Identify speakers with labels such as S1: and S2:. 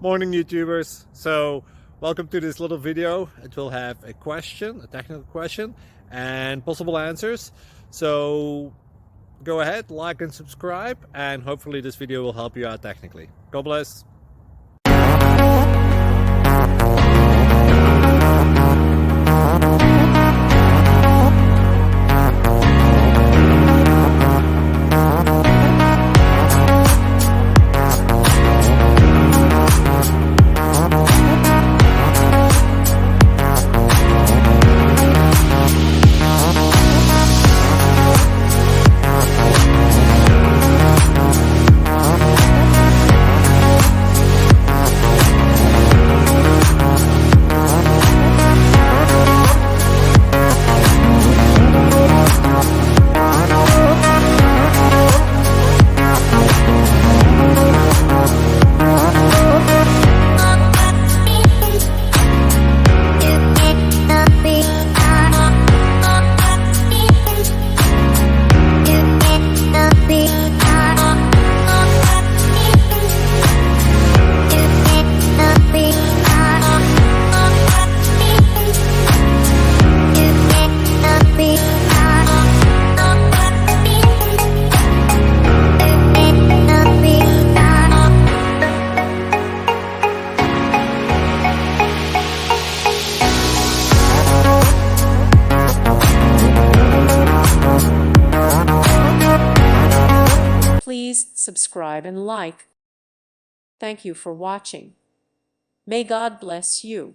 S1: Morning YouTubers. So welcome to this little video. It will have a question, a technical question, and possible answers. So go ahead, like and subscribe, and hopefully this video will help you out technically. God bless.
S2: Please subscribe and like. Thank you for watching. May God bless you.